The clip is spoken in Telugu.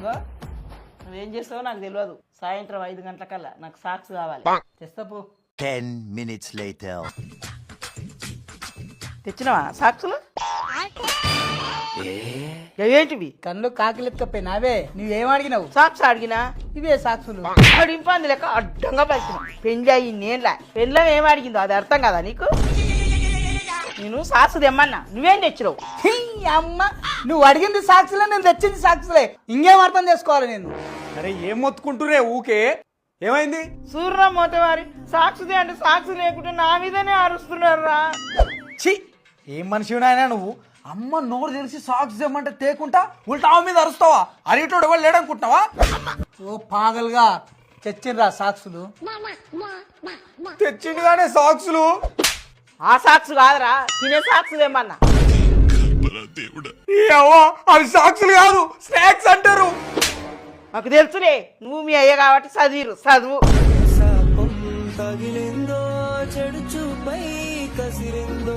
ఇగో నువ్వేం చేస్తావో నాకు తెలియదు. సాయంత్రం 5 గంటలకల్లా నాకు సాక్స్ కావాలి. తెస్తా పో. 10 minutes later. తెచ్చినావా సాక్సులు? ఏంటివి? కళ్ళు కాకిలెత్తుకపోయినా అవే నువ్వేం అడిగినావు? సాక్స్ అడిగినా ఇవే సాక్షులు. అడింపంది లెక్క అడ్డంగా పలికిన. పెళ్ళి అయ్యి నేనులా పెళ్ళం ఏం అడిగిందో అది అర్థం కదా నీకు? నేను సాక్స్ తెమ్మన్నా, నువ్వేం తెచ్చినావు? హీ, అమ్మ నువ్వు అడిగింది సాక్షులే, నేను తెచ్చింది సాక్షులే. ఇంకేం అర్థం చేసుకోవాలి నేను? అరే ఏం మొత్తుకుంటురే ఊకే? ఏమైంది? సూర్య మోతవారి సాక్షిదే అంటే సాక్షి లేకుంటే నా మీదనే అరుస్తున్నారు రా. ఛీ, ఏం మనిషి నాయనా నువ్వు? అమ్మ నోరు తెలిసి సాక్స్ తెమ్మంటే తేకుంటా ఉల్టా మీద అరుస్తావా? అరిటోడు ఎవరు లేడనుకుంటున్నావా? ఓ పాగలుగా తెచ్చిండ్రా సాక్షులు. తెచ్చిండుగానే సాక్సులు. ఆ సాక్స్ కాదురా, తినే సాక్స్ తెమ్మన్నా. అవి సాక్సులు కాదు, స్నాక్స్ అంటారు. నాకు తెలుసులే, నువ్వు మీ అయ్య కాబట్టి చదువు. తగిలిందో చెడు చూపై కసిరిందో